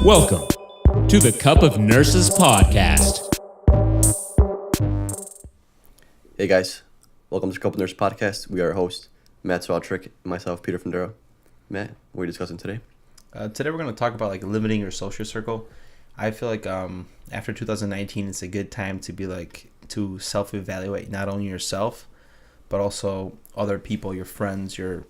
Welcome to the Cup of Nurses podcast. Hey guys, welcome to the Cup of Nurses podcast. We are our host, Matt Swatrick, and myself, Peter Fundero. Matt, what are we discussing today? Today we're going to talk about limiting your social circle. I feel like after 2019, it's a good time to be to self-evaluate not only yourself, but also other people, your friends, your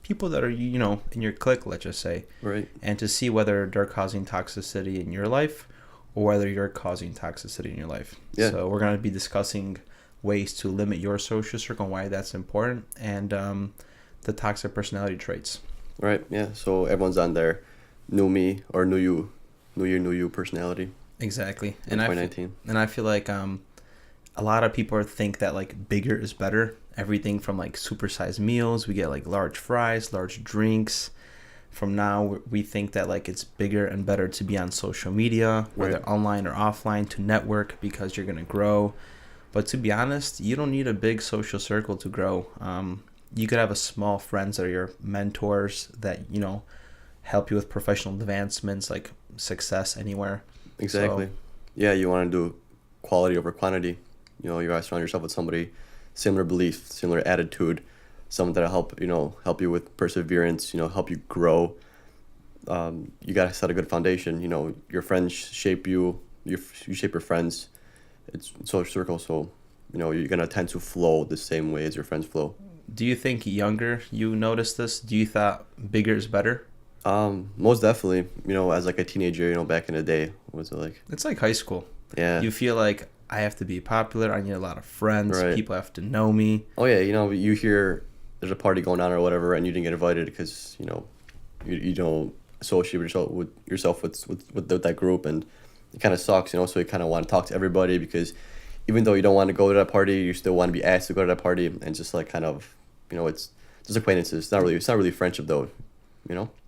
people that are, in your clique, let's just say. Right. And to see whether they're causing toxicity in your life or whether you're causing toxicity in your life. Yeah. So we're going to be discussing ways to limit your social circle and why that's important, and the toxic personality traits. Right, yeah. So everyone's on their new me or new you, new year, new you personality. Exactly. In 2019. I feel like a lot of people think that bigger is better. Everything from supersized meals, we get large fries, large drinks. From now, we think that it's bigger and better to be on social media, whether Right. online or offline, to network because you're gonna grow. But to be honest, you don't need a big social circle to grow. You could have a small friends that are your mentors that help you with professional advancements, like success anywhere. Exactly. So, yeah, you want to do quality over quantity. You got to surround yourself with somebody similar belief, similar attitude, someone that'll help you with perseverance, help you grow. You got to set a good foundation. Your friends shape you, you shape your friends. It's social circle, so you're gonna tend to flow the same way as your friends flow. do you think younger you noticed this? Do you thought bigger is better? Most definitely. As a teenager, back in the day, what was it like? It's like high school. Yeah. You feel like I have to be popular. I need a lot of friends. Right. People have to know me. Oh yeah, you hear there's a party going on or whatever, and you didn't get invited because you don't associate with yourself with that group, and it kind of sucks. So you kind of want to talk to everybody because even though you don't want to go to that party, you still want to be asked to go to that party, and just it's just acquaintances. It's not really friendship though.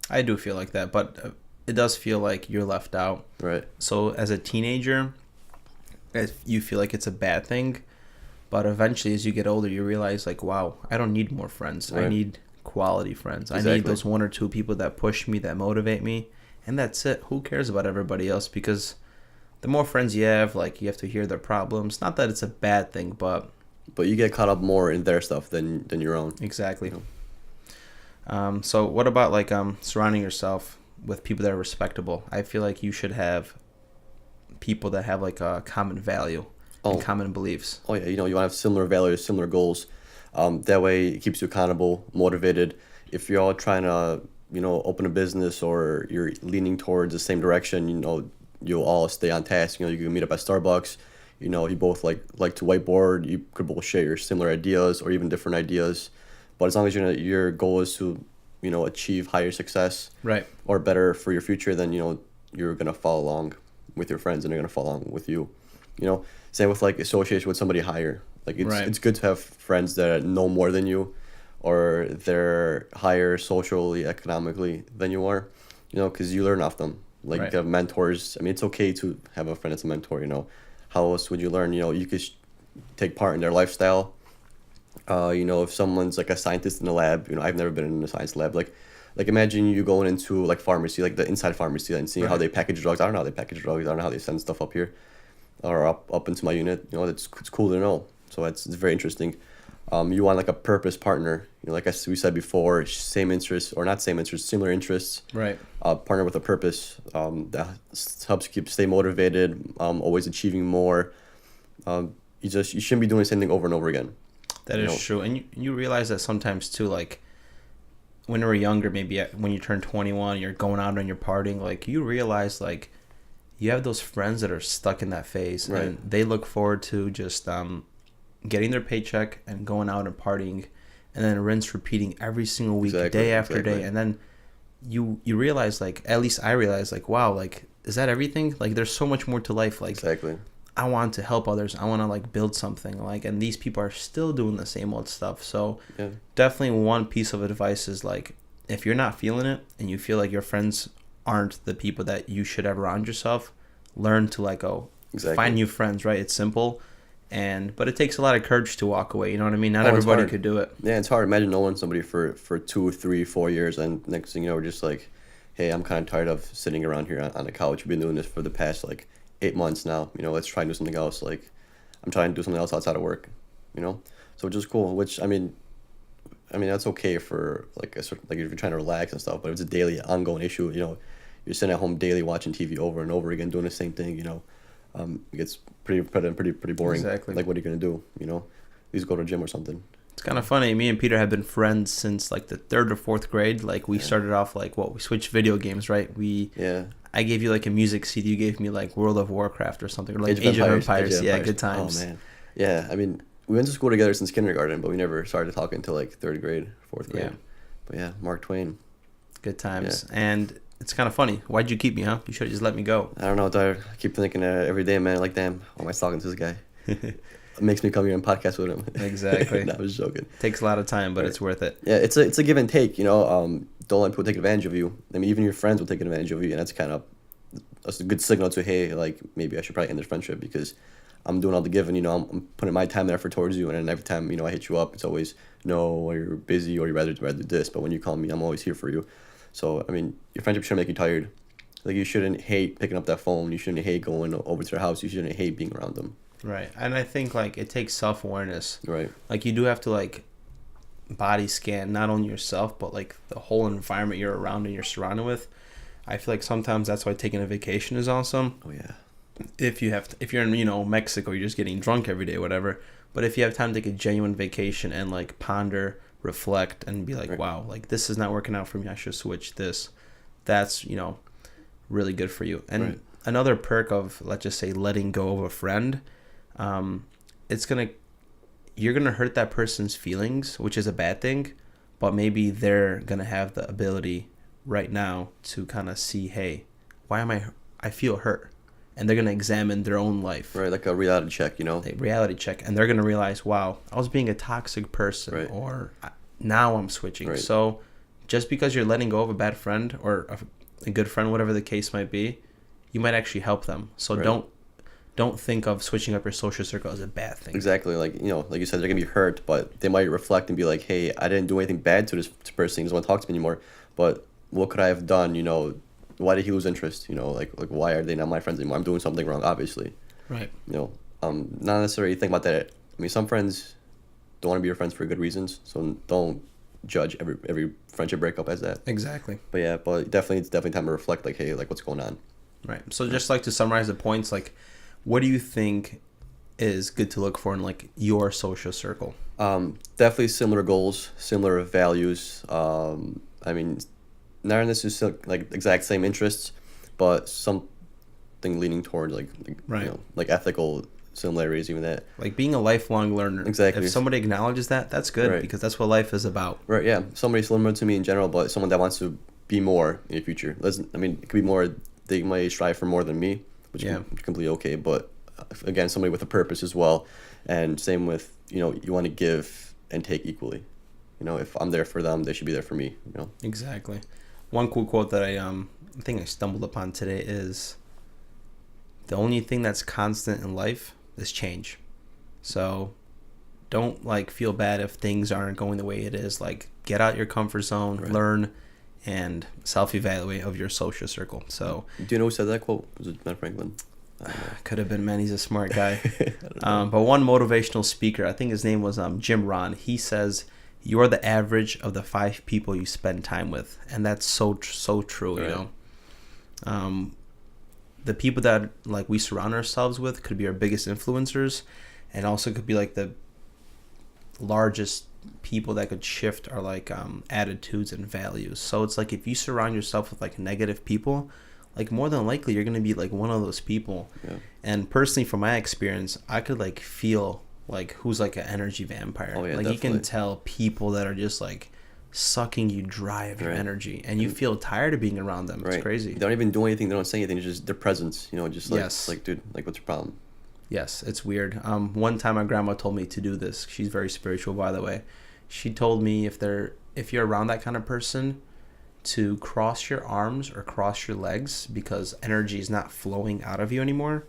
I do feel like that, but it does feel like you're left out. Right. So as a teenager, you feel like it's a bad thing, but eventually as you get older, you realize wow, I don't need more friends. Right. I need quality friends. Exactly. I need those one or two people that push me, that motivate me, and that's it. Who cares about everybody else? Because the more friends you have to hear their problems. Not that it's a bad thing, but you get caught up more in their stuff than your own. exactly. So what about surrounding yourself with people that are respectable? I feel like you should have people that have a common value and common beliefs. Oh yeah, you want to have similar values, similar goals. That way it keeps you accountable, motivated. If you're all trying to, open a business or you're leaning towards the same direction, you'll all stay on task. You can meet up at Starbucks. You both like to whiteboard. You could both share your similar ideas or even different ideas. But as long as your goal is to, achieve higher success, Right, or better for your future, then you're gonna follow along with your friends and they're gonna follow along with you. Same with association with somebody higher. Right. It's good to have friends that know more than you, or they're higher socially, economically than you are. Because you learn off them. Right. You have mentors. I mean, it's okay to have a friend that's a mentor. How else would you learn? You could take part in their lifestyle. If someone's a scientist in a lab, I've never been in a science lab. Imagine you going into pharmacy, the inside pharmacy, and seeing how Right. they package drugs. I don't know how they package drugs. I don't know how they send stuff up here, or up into my unit. It's cool to know. So it's very interesting. You want a purpose partner. As we said before, same interests or not same interests, similar interests. right. Partner with a purpose that helps you stay motivated. Always achieving more. You shouldn't be doing the same thing over and over again. That is true. And you realize that sometimes too, when we were younger, maybe when you turn 21, you're going out and you're partying, you realize you have those friends that are stuck in that phase, Right. and they look forward to just getting their paycheck and going out and partying, and then rinse repeating every single week, Exactly, day after exactly. day. And then you realize, at least I realized, wow, is that everything? There's so much more to life. Exactly. I want to help others. I want to build something and these people are still doing the same old stuff. So Yeah. definitely one piece of advice is if you're not feeling it and you feel like your friends aren't the people that you should have around yourself, learn to Exactly. find new friends, right? It's simple. But it takes a lot of courage to walk away. You know what I mean? Not Oh, it's everybody hard. could do it. Yeah, it's hard. Imagine knowing somebody for 2, 3, 4 years, and next thing you know, we're just like, hey, I'm kind of tired of sitting around here on the couch. We've been doing this for the past like 8 months now. Let's try and do something else. Like, I'm trying to do something else outside of work. So which is cool. Which I mean that's okay for like like if you're trying to relax and stuff. But if it's a daily ongoing issue, you're sitting at home daily watching TV over and over again, doing the same thing. It gets pretty boring. Exactly. Like, what are you gonna do? At least go to the gym or something. It's kind of funny. Me and Peter have been friends since like the 3rd or 4th grade. Like we started off like we switched video games, right? Yeah. I gave you like a music CD. You gave me like World of Warcraft or something, or like Age of Empires. Yeah, good times. Oh man. Yeah, I mean, we went to school together since kindergarten, but we never started talking until like 3rd grade, 4th grade. Yeah. But yeah, Mark Twain. Good times. And it's kind of funny. Why'd you keep me, huh? You should have just let me go. I don't know, Tyler. I keep thinking every day, man, like, damn, why am I talking to this guy? It makes me come here and podcast with him. Exactly. No, I was joking. Takes a lot of time, but it's worth it. Yeah, it's a give and take, Don't let people take advantage of you. I mean, even your friends will take advantage of you, and that's kind of a good signal to, hey, like, maybe I should probably end this friendship because I'm doing all the giving, I'm putting my time and effort towards you, and then every time, I hit you up, it's always, no, or you're busy, or you'd rather do this, but when you call me, I'm always here for you. So, I mean, your friendship shouldn't make you tired. Like, you shouldn't hate picking up that phone, you shouldn't hate going over to their house, you shouldn't hate being around them. Right. And I think, like, it takes self-awareness. Right. Like, you do have to, like, body scan not only yourself, but, like, the whole environment you're around and you're surrounded with. I feel like sometimes that's why taking a vacation is awesome. Oh, yeah. If you're in, Mexico, you're just getting drunk every day, whatever. But if you have time to take a genuine vacation and, like, ponder, reflect, and be like, right. wow, like, this is not working out for me, I should switch this. That's, really good for you. And right. Another perk of, let's just say, letting go of a friend, you're gonna hurt that person's feelings, which is a bad thing, but maybe they're gonna have the ability right now to kind of see, hey, why am I feel hurt, and they're gonna examine their own life, Right, like a reality check, a reality check, and they're gonna realize, wow, I was being a toxic person, right. or now I'm switching. Right. So just because you're letting go of a bad friend or a good friend, whatever the case might be, you might actually help them. So right. don't think of switching up your social circle as a bad thing. Exactly. Like, like you said, they're going to be hurt, but they might reflect and be like, hey, I didn't do anything bad to this person. He doesn't want to talk to me anymore. But what could I have done? Why did he lose interest? Like why are they not my friends anymore? I'm doing something wrong, obviously. Right. Not necessarily think about that. I mean, some friends don't want to be your friends for good reasons. So don't judge every friendship breakup as that. Exactly. But yeah, but it's definitely time to reflect, like, hey, like, what's going on? Right. So just like to summarize the points, like, what do you think is good to look for in, like, your social circle? Definitely similar goals, similar values. I mean, not necessarily like exact same interests, but something leaning towards like right. Like ethical similarities, even that. Like being a lifelong learner. Exactly. If somebody acknowledges that, that's good, right. because that's what life is about. Right. Yeah. Somebody similar to me in general, but someone that wants to be more in the future. I mean, it could be more. They might strive for more than me, which is completely okay. But again, somebody with a purpose as well, and same with you want to give and take equally. If I'm there for them, they should be there for me. Exactly. One cool quote that I think I stumbled upon today is, the only thing that's constant in life is change. So don't like feel bad if things aren't going the way it is. Like, get out your comfort zone, right. Learn, and self-evaluate of your social circle. So do you know who said that quote? Was it Ben Franklin? Could have been, man. He's a smart guy. But one motivational speaker, I think his name was Jim Rohn. He says, you are the average of the 5 people you spend time with. And that's so true, right. The people that like we surround ourselves with could be our biggest influencers, and also could be like the largest people that could shift our like attitudes and values. So it's like, if you surround yourself with like negative people, like more than likely you're gonna be like one of those people. Yeah. And personally, from my experience, I could like feel like who's like an energy vampire. Oh, yeah, like definitely. You can tell people that are just like sucking you dry of your right. energy, and you feel tired of being around them. It's right. crazy. They don't even do anything. They don't say anything. It's just their presence. Just like, yes. Like, dude, like, what's your problem? Yes, it's weird. One time my grandma told me to do this. She's very spiritual, by the way. She told me if you're around that kind of person, to cross your arms or cross your legs, because energy is not flowing out of you anymore,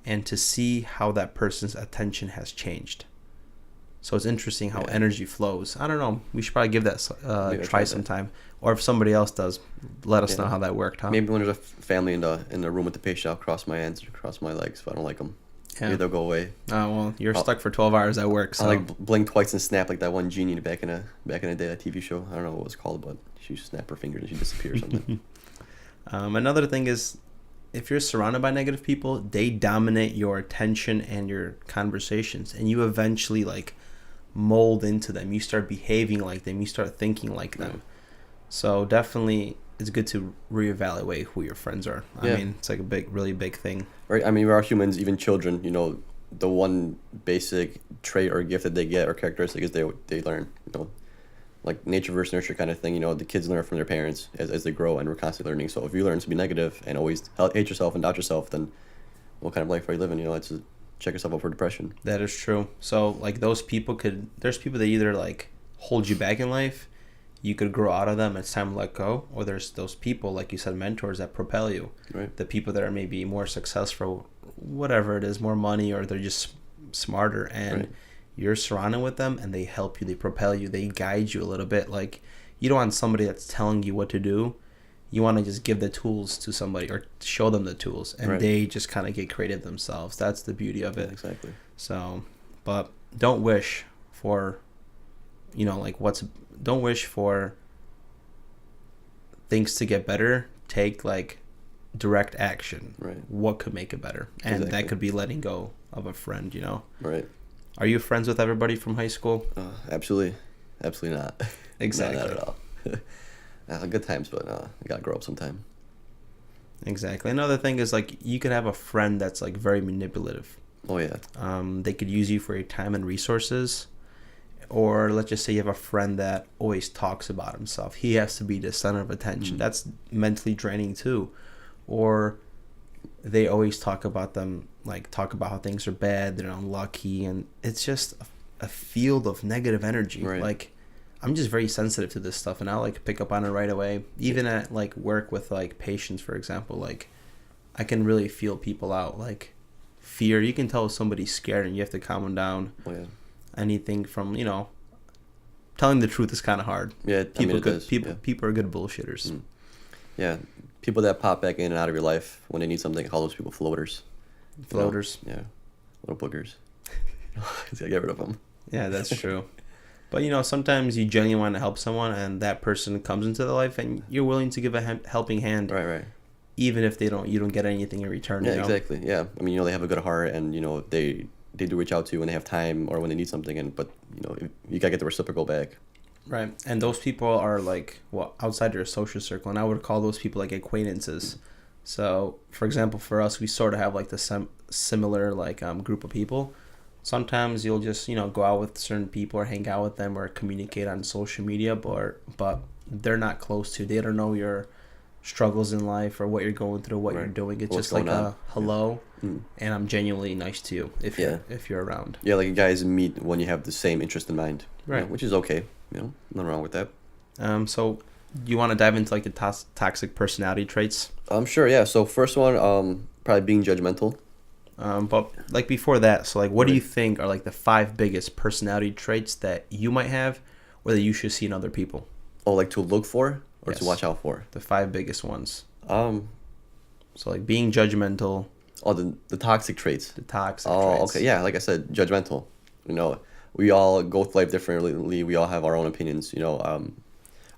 and to see how that person's attention has changed. So it's interesting how energy flows. I don't know. We should probably give that a try sometime. Or if somebody else does, let us know how that worked, huh? Maybe when there's a family in the room with the patient, I'll cross my hands or cross my legs if I don't like them. Yeah. Maybe they'll go away. Oh, well, you're stuck for 12 hours at work, so. I like blink twice and snap like that one genie back in the day, that TV show. I don't know what it was called, but she used to snap her fingers and she'd disappear or something. Another thing is, if you're surrounded by negative people, they dominate your attention and your conversations, and you eventually like mold into them. You start behaving like them. You start thinking like them. Right. So definitely, it's good to reevaluate who your friends are. Yeah. I mean, it's like a really big thing. Right. I mean, we are humans, even children. You know, the one basic trait or gift that they get or characteristic is they learn. You know, like nature versus nurture kind of thing. You know, the kids learn from their parents as they grow, and we're constantly learning. So if you learn to be negative and always hate yourself and doubt yourself, then what kind of life are you living? You know, it's check yourself out for depression. That is true. So like there's people that either like hold you back in life, you could grow out of them, it's time to let go, or there's those people, like you said, mentors that propel you. Right. The people that are maybe more successful, whatever it is, more money, or they're just smarter, and you're surrounded with them and they help you, they propel you, they guide you a little bit. Like, you don't want somebody that's telling you what to do. You want to just give the tools to somebody or show them the tools, and they just kind of get creative themselves. That's the beauty of it. Yeah, exactly. So, but don't wish for, don't wish for things to get better. Take like direct action. Right. What could make it better? And that could be letting go of a friend, Right. Are you friends with everybody from high school? Absolutely not. Exactly. Not at all. Good times, but you gotta grow up sometime. Exactly. Another thing is, like, you could have a friend that's like very manipulative. Oh yeah. They could use you for your time and resources. Or let's just say you have a friend that always talks about himself. He has to be the center of attention. That's mentally draining too. Or they always talk about how things are bad, they're unlucky, and it's just a field of negative energy. Right. Like, I'm just very sensitive to this stuff, and I like pick up on it right away. Even at like work with like patients, for example, like I can really feel people out. Like fear, you can tell if somebody's scared and you have to calm them down. Oh yeah. Anything from, telling the truth is kind of hard. Yeah, people it is. People are good bullshitters. Yeah, people that pop back in and out of your life when they need something, call those people floaters. Floaters. Yeah, little boogers. Gotta get rid of them. Yeah, that's true. But sometimes you genuinely want to help someone, and that person comes into their life, and you're willing to give a helping hand, Right. even if you don't get anything in return. Yeah, exactly. Yeah, I mean, they have a good heart, and they do reach out to you when they have time or when they need something, but you gotta get the reciprocal back. Right, and those people are like, outside your social circle, and I would call those people like acquaintances. So, for example, for us, we sort of have like the similar like group of people. Sometimes you'll just go out with certain people or hang out with them or communicate on social media, but they're not close to. They don't know your struggles in life or what you're going through, what you're doing. It's just like a hello, and I'm genuinely nice to you if you're around. Yeah, like you guys meet when you have the same interest in mind, right? Which is okay. Nothing wrong with that. So you want to dive into like the toxic personality traits? Sure. Yeah. So first one, probably being judgmental. But like before that, so like what do you think are like the 5 biggest personality traits that you might have or that you should see in other people? Oh, like to look for or to watch out for? The 5 biggest ones. So like being judgmental. Oh, the toxic traits. The toxic traits. traits. Okay. Yeah, like I said, judgmental. We all go through life differently. We all have our own opinions.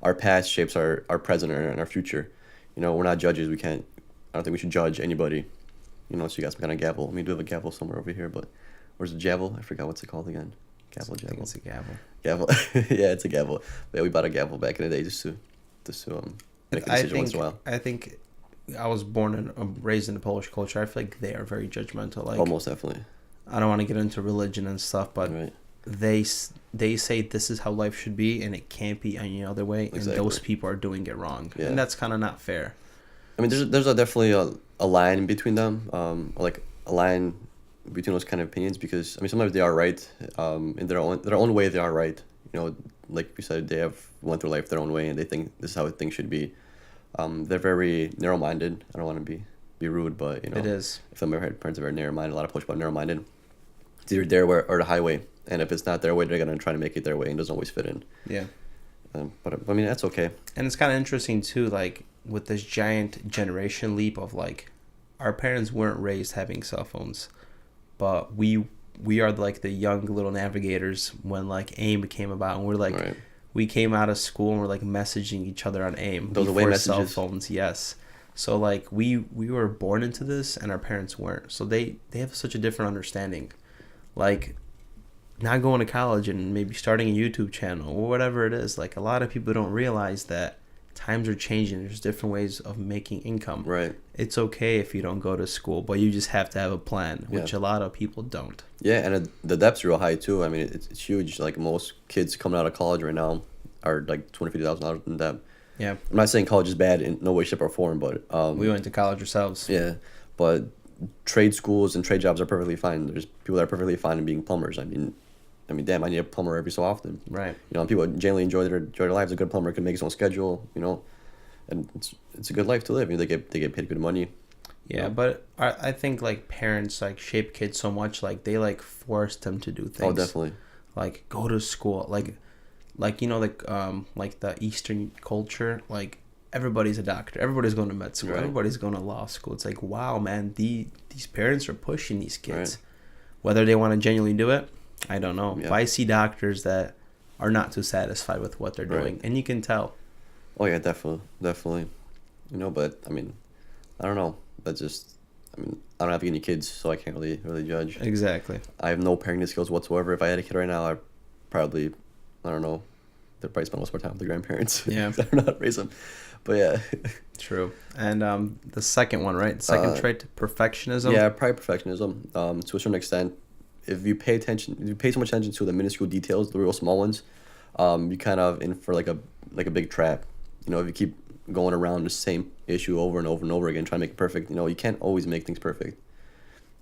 Our past shapes our present and our future. We're not judges. I don't think we should judge anybody. So you got some kind of gavel. I mean, we do have a gavel somewhere over here, but where's the javel? I forgot what's it called again. Gavel. I think it's a gavel. Gavel. Yeah, it's a gavel. But yeah, we bought a gavel back in the day just to make a decision once in a while. I think I was born and raised in the Polish culture. I feel like they are very judgmental. Like, almost definitely. I don't want to get into religion and stuff, but right. they say this is how life should be, and it can't be any other way. Exactly. And those people are doing it wrong, yeah. And that's kind of not fair. I mean, there's definitely a line between them, like a line between those kind of opinions, because I mean sometimes they are right, in their own way they are right. Like we said, they went through life their own way and they think this is how things should be. They're very narrow-minded. I don't want to be be rude, but It is. if some of my parents are very narrow-minded, a lot of push, but narrow-minded, it's either their way or the highway. And if it's not their way, they're gonna try to make it their way, and it doesn't always fit in. Yeah. But I mean, that's okay. And it's kind of interesting too, like with this giant generation leap of like, our parents weren't raised having cell phones, but we are like the young little navigators when like AIM came about, and we're like, Right. we came out of school and we're like messaging each other on AIM Those away before cell messages. phones. Yes. So like we were born into this, and our parents weren't. So they have such a different understanding, like not going to college and maybe starting a YouTube channel or whatever it is. Like a lot of people don't realize that times are changing. There's different ways of making income. Right. It's okay if you don't go to school, but you just have to have a plan, which Yeah. a lot of people don't. Yeah, and the depth's real high too. I mean, it's huge. Like most kids coming out of college right now are like $250,000 in debt. Yeah. I'm not saying college is bad in no way, shape, or form, but We went to college ourselves. yeah, but trade schools and trade jobs are perfectly fine. There's people that are perfectly fine in being plumbers. I mean, damn, I need a plumber every so often. Right. People generally enjoy their lives. A good plumber can make his own schedule. And it's a good life to live. They get paid good money. Yeah, but I think like parents like shape kids so much, like they like force them to do things. Oh, definitely. Like go to school, like the Eastern culture, like everybody's a doctor, everybody's going to med school, Right. everybody's going to law school. It's like, wow, man, these parents are pushing these kids. Right. Whether they want to genuinely do it, I don't know. Yeah. If I see doctors that are not too satisfied with what they're doing, Right. and you can tell. Oh yeah, definitely. But I mean, I don't know. That's just. I don't have any kids, so I can't really judge. Exactly. I have no parenting skills whatsoever. If I had a kid right now, I probably, I don't know, they'd probably spend most of my time with the grandparents. Yeah. I don't know how to raise them. But yeah. True. And the second one, right? The second trait, perfectionism. Yeah, probably perfectionism. To a certain extent, if you pay so much attention to the minuscule details, the real small ones, you kind of in for like a big trap. If you keep going around the same issue over and over and over again, trying to make it perfect, you can't always make things perfect.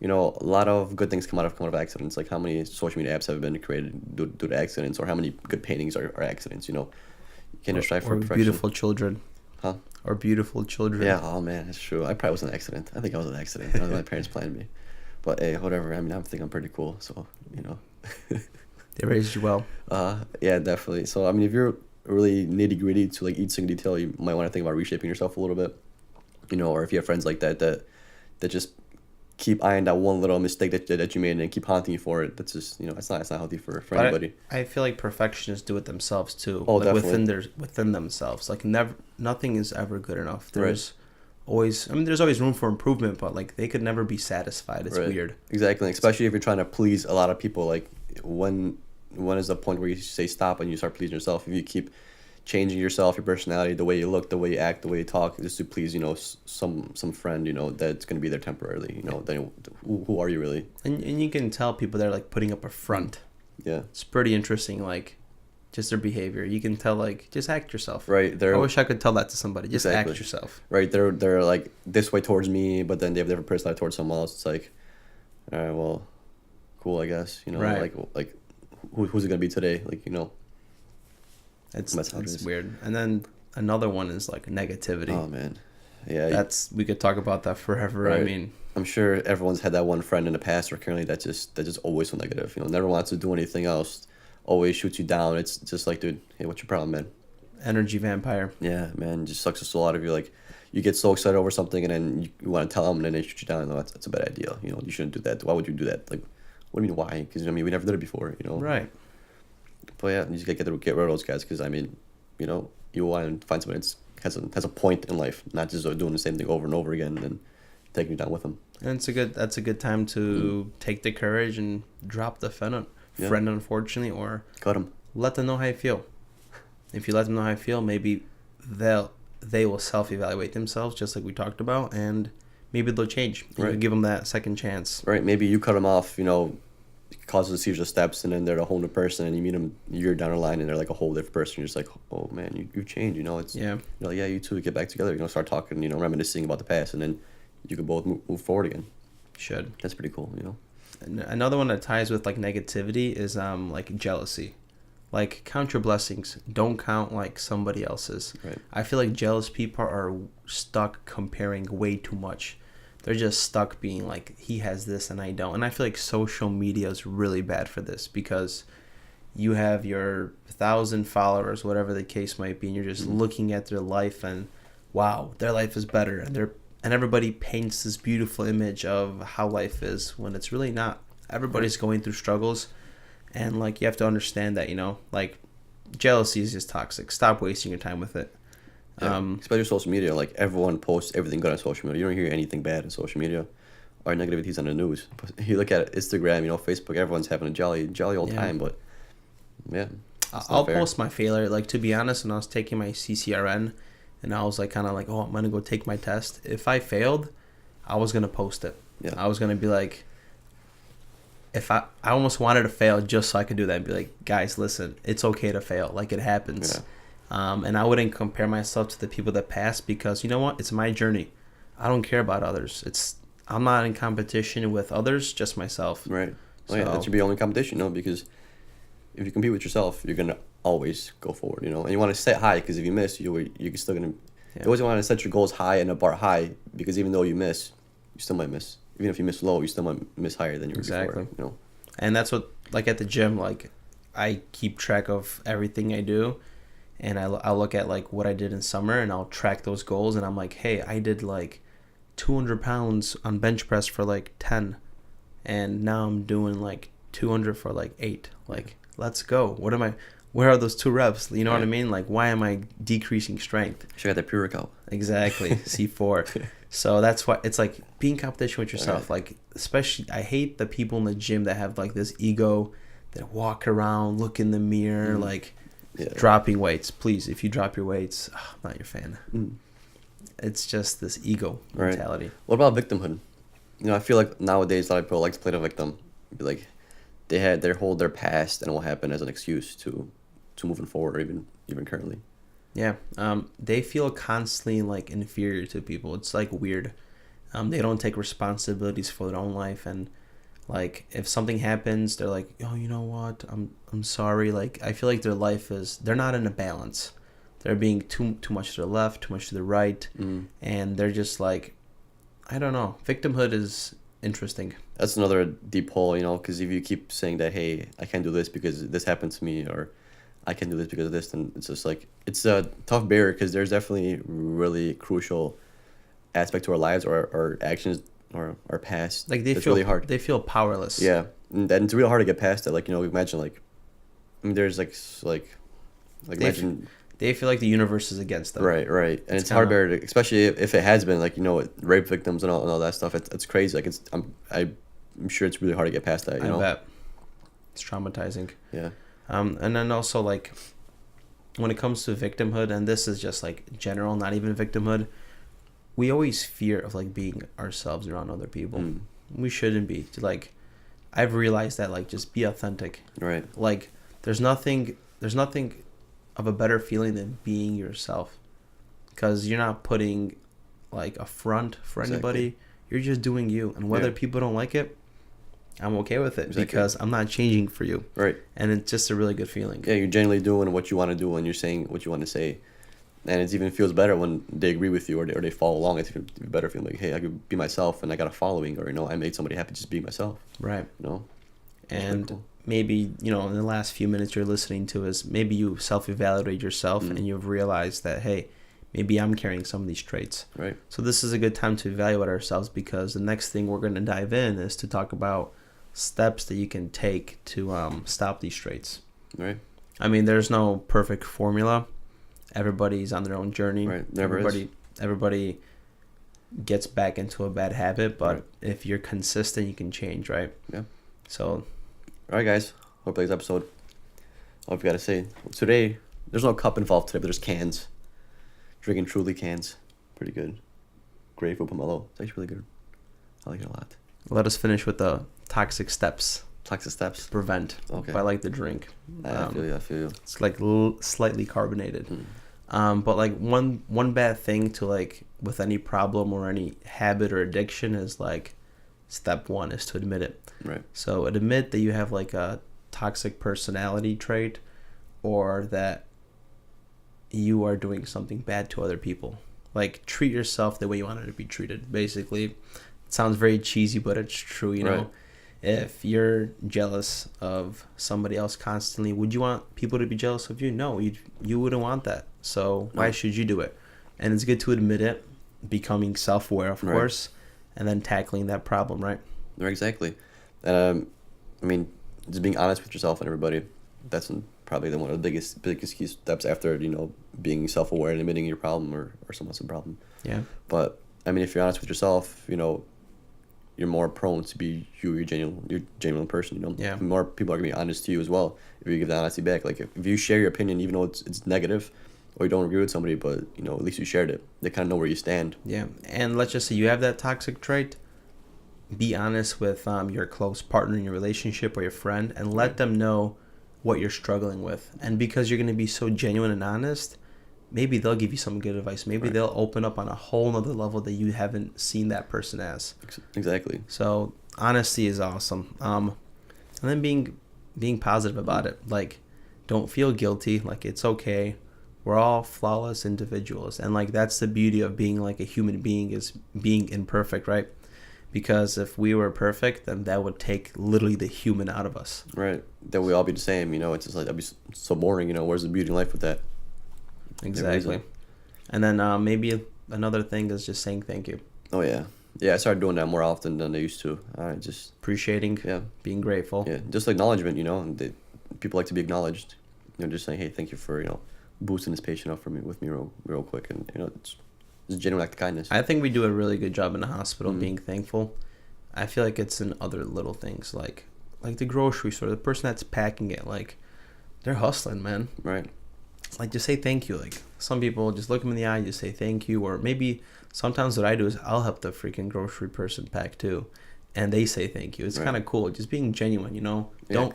A lot of good things come out of accidents. Like how many social media apps have been created due to accidents, or how many good paintings are accidents. You can't just strive for Or perfection. beautiful children. Huh? Or beautiful children. Yeah. Oh man, that's true. I probably was an accident. I think I was an accident. My parents planned me. But hey, whatever. I think I'm pretty cool. So They raised you well. Yeah, definitely. So if you're really nitty gritty to like each single detail, you might want to think about reshaping yourself a little bit. Or if you have friends like that just keep eyeing that one little mistake that you made and keep haunting you for it. That's just it's not healthy for But anybody. I feel like perfectionists do it themselves too. Oh, like definitely. within themselves. Like nothing is ever good enough. Right. There's always room for improvement, but like they could never be satisfied. It's Right. weird. Exactly, especially if you're trying to please a lot of people. Like when is the point where you say stop and you start pleasing yourself? If you keep changing yourself, your personality, the way you look, the way you act, the way you talk, just to please some friend that's gonna be there temporarily. Then who are you really? And you can tell people they're like putting up a front. Yeah. It's pretty interesting, like just their behavior. You can tell, like, just act yourself. Right. I wish I could tell that to somebody. Just Exactly. act yourself. Right. They're like this way towards me, but then they have different personality towards someone else. It's like, all right, well, cool, I guess. Right. Like who's it gonna be today? It's That's how it it's is. weird. And then another one is like negativity. Oh man. Yeah. We could talk about that forever. I Right. mean, I'm sure everyone's had that one friend in the past or currently that just always so negative. Never wants to do anything else. Always shoots you down. It's just like, dude, hey, what's your problem, man? energy vampire. Yeah, man, just sucks the soul out of you. Like, you get so excited over something and then you want to tell them and then they shoot you down. No, that's a bad idea. You shouldn't do that. Why would you do that? Like, what do you mean why? Because we never did it before. Right. But yeah, you just gotta get rid of those guys because you want to find someone that has a point in life, not just doing the same thing over and over again and taking you down with them. And that's a good time to take the courage and drop the friend, Yeah. unfortunately, or Cut them. let them know how you feel. If you let them know how you feel, maybe they will self-evaluate themselves, just like we talked about, and maybe they'll change. Right. You give them that second chance. Right? Maybe you cut them off. Causes a series of steps, and then they're a whole new person, and you meet them a year down the line, and they're like a whole different person. You're just like, oh man, you changed. It's Yeah. yeah, you two get back together. Start talking. Reminiscing about the past, and then you can both move forward again. Should. That's pretty cool. And another one that ties with like negativity is like jealousy. Like, count your blessings. Don't count like somebody else's. Right. I feel like jealous people are stuck comparing way too much. they're just stuck being like, he has this and I don't. And I feel like social media is really bad for this, because you have your 1,000 followers, whatever the case might be, and you're just looking at their life and wow, their life is better, and everybody paints this beautiful image of how life is when it's really not. Everybody's going through struggles, and like, you have to understand that, like, jealousy is just toxic. Stop wasting your time with it. Yeah. Especially social media, like everyone posts everything good on social media. You don't hear anything bad in social media or negativities on the news. You look at Instagram, Facebook, everyone's having a jolly old time, but yeah. I'll post my failure. Like, to be honest, when I was taking my CCRN and I was like, kind of like, oh, I'm going to go take my test. If I failed, I was going to post it. Yeah. I was going to be like, if I almost wanted to fail just so I could do that and be like, guys, listen, it's okay to fail. Like, it happens. Yeah. And I wouldn't compare myself to the people that passed, because you know what? It's my journey. I don't care about others. I'm not in competition with others, just myself. Right. Oh, yeah, that should be your only competition, because if you compete with yourself, you're going to always go forward, and you want to set high, because if you miss, you're still going to, you always want to set your goals high and a bar high, because even though you miss, you still might miss. Even if you miss low, you still might miss higher than you were before, And that's what, like, at the gym, like, I keep track of everything I do, and I'll look at, like, what I did in summer, and I'll track those goals, and I'm like, hey, I did, like, 200 pounds on bench press for, like, 10, and now I'm doing, like, 200 for, like, 8. Like, let's go. Where are those 2 reps? You know what I mean? Like, why am I decreasing strength? Should have that pre-workout. Exactly. C4. So that's why it's like, be in competition with yourself. Like, especially, I hate the people in the gym that have like this ego, that walk around, look in the mirror, like dropping weights. Please, if you drop your weights, I'm not your fan. It's just this ego mentality. What about victimhood? I feel like nowadays a lot of people like to play the victim. Be like, they hold their past and what happened as an excuse to moving forward, or even currently. Yeah, they feel constantly like inferior to people. It's like weird. They don't take responsibilities for their own life, and like, if something happens, they're like, oh, you know what? I'm sorry. Like, I feel like their life they're not in a balance. They're being too much to the left, too much to the right, and they're just like, I don't know. Victimhood is interesting. That's another deep hole, because if you keep saying that, hey, I can't do this because this happened to me, or I can do this because of this, then it's just like, it's a tough barrier, because there's definitely really crucial aspect to our lives, or our actions, or our past. Like, it's really hard. They feel powerless. Yeah, and it's really hard to get past that. Like, imagine, like, there's like imagine. They feel like the universe is against them. Right, and it's hard barrier to, especially if it has been, like, rape victims and all that stuff. It's crazy. Like, I'm sure it's really hard to get past that. I bet. It's traumatizing. Yeah. And then also, like, when it comes to victimhood, and this is just like general, not even victimhood, we always fear of like being ourselves around other people. We shouldn't be. Like, I've realized that, like, just be authentic. Right. Like, there's nothing of a better feeling than being yourself, because you're not putting like a front for anybody. You're just doing you, and whether people don't like it, I'm okay with it, because I'm not changing for you. Right. And it's just a really good feeling. Yeah, you're genuinely doing what you want to do, and you're saying what you want to say. And it even feels better when they agree with you, or they follow along. It's even better feeling like, hey, I could be myself, and I got a following, or, I made somebody happy just being myself. Right. And cool. Maybe, in the last few minutes you're listening to is, maybe you self-evaluate yourself and you've realized that, hey, maybe I'm carrying some of these traits. Right. So this is a good time to evaluate ourselves, because the next thing we're going to dive in is to talk about steps that you can take to stop these traits. Right. I mean, there's no perfect formula. Everybody's on their own journey. Right. Everybody gets back into a bad habit, but if you're consistent, you can change, right? Yeah. So, all right, guys. Hope you like this episode. All I've got to say today, there's no cup involved today, but there's cans. Drinking Truly cans. Pretty good. Great for pomelo. It's actually really good. I like it a lot. Let us finish with the toxic steps. Toxic steps. Prevent. Okay. I like the drink. I feel you. It's like slightly carbonated. But like one bad thing to, like, with any problem or any habit or addiction is, like, step 1 is to admit it. Right. So admit that you have like a toxic personality trait, or that you are doing something bad to other people. Like, treat yourself the way you wanted to be treated. Basically, sounds very cheesy, but it's true, you know. Right. If you're jealous of somebody else constantly, would you want people to be jealous of you? No, you wouldn't want that. So why No. should you do it? And it's good to admit it, becoming self-aware, of Right. course, and then tackling that problem, right? Right, exactly. And I mean, just being honest with yourself and everybody. That's probably one of the biggest key steps after, you know, being self-aware and admitting your problem or someone else's problem. Yeah. But I mean, if you're honest with yourself, you know, you're more prone to be your genuine person. You know, Yeah. More people are gonna be honest to you as well if you give the honesty back. Like if you share your opinion, even though it's negative, or you don't agree with somebody, but you know at least you shared it. They kind of know where you stand. Yeah. And let's just say you have that toxic trait. Be honest with your close partner in your relationship or your friend, and let them know what you're struggling with. And because you're going to be so genuine and honest, maybe they'll give you some good advice. Maybe Right. they'll open up on a whole nother level that you haven't seen that person as. Exactly. So honesty is awesome. And then being positive about it. Like, don't feel guilty. Like, it's okay. We're all flawless individuals, and like that's the beauty of being like a human being, is being imperfect, right? Because if we were perfect, then that would take literally the human out of us. Right. Then we all be the same. You know, it's just like that'd be so boring. You know, where's the beauty in life with that? Exactly. isn't. And then maybe another thing is just saying thank you, Oh yeah. Yeah, I started doing that more often than I used to. I just appreciating, yeah. being grateful. Yeah, just acknowledgement, you know. People like to be acknowledged. You know, just saying, hey, thank you for, you know, boosting this patient up for me with me real quick, and you know, it's a genuine act of kindness. I think we do a really good job in the hospital Mhm. being thankful. I feel like it's in other little things, like the grocery store, the person that's packing it, like they're hustling, man. Right. Like, just say thank you. Like, some people just look them in the eye, just say thank you. Or maybe sometimes what I do is I'll help the freaking grocery person pack too, and they say thank you. It's Right. kind of cool, just being genuine, you know. Yeah.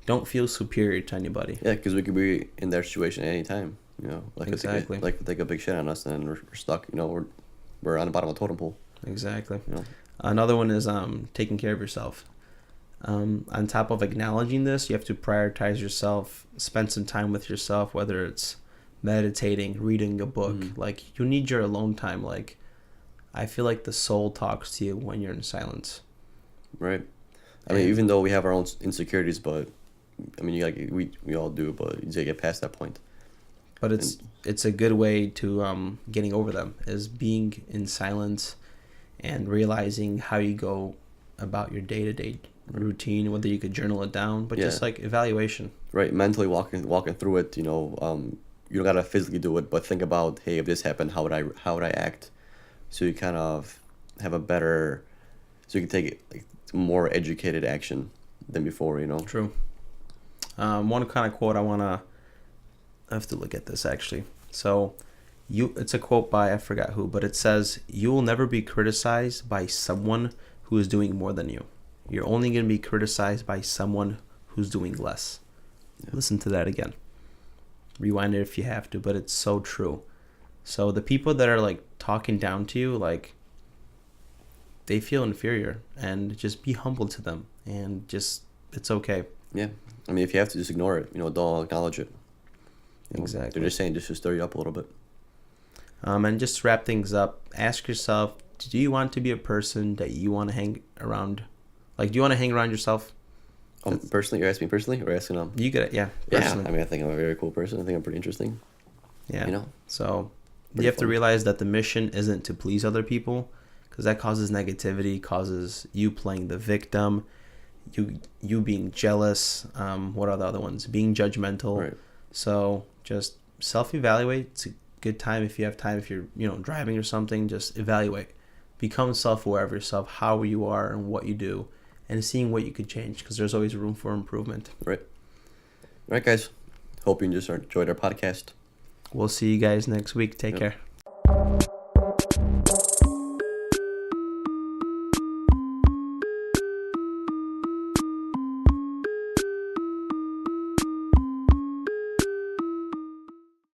Don't feel superior to anybody. Yeah, because we could be in their situation at any time. You know, like Exactly. if they take a big shit on us, and we're stuck. You know, we're on the bottom of the totem pole. Exactly. You know. Another one is taking care of yourself. On top of acknowledging this, you have to prioritize yourself, spend some time with yourself, whether it's meditating, reading a book. Mhm. Like, you need your alone time. Like, I feel like the soul talks to you when you're in silence. Right. I mean, And- even though we have our own insecurities, but I mean, we all do, but you gotta get past that point. But it's a good way to getting over them, is being in silence and realizing how you go about your day-to-day routine, whether you could journal it down, but just Yeah. like evaluation. Right, mentally walking through it. You know, you don't gotta physically do it, but think about, hey, if this happened, how would I act? So you kind of have a better, so you can take like more educated action than before. You know. True. One kind of quote I have to look at this actually. So, it's a quote by, I forgot who, but it says, "You will never be criticized by someone who is doing more than you. You're only going to be criticized by someone who's doing less." Yeah. Listen to that again. Rewind it if you have to, but it's so true. So the people that are like talking down to you, like, they feel inferior, and just be humble to them, and just, it's okay. Yeah, I mean, if you have to, just ignore it. You know, don't acknowledge it. You know, Exactly. They're just saying just to stir you up a little bit. And just to wrap things up, ask yourself, do you want to be a person that you want to hang around? Like, do you want to hang around yourself? Personally, you're asking me personally, or asking You get it, yeah. Yeah, Personally. I mean, I think I'm a very cool person. I think I'm pretty interesting. Yeah. You know. So Pretty you have to fun. realize that the mission isn't to please other people, because that causes negativity, causes you playing the victim, you being jealous. What are the other ones? Being judgmental. Right. So just self-evaluate. It's a good time if you have time. If you're driving or something, just evaluate. Become self-aware of yourself, how you are and what you do, and seeing what you could change, because there's always room for improvement. Right. All right, guys. Hope you just enjoyed our podcast. We'll see you guys next week. Take Yep. care.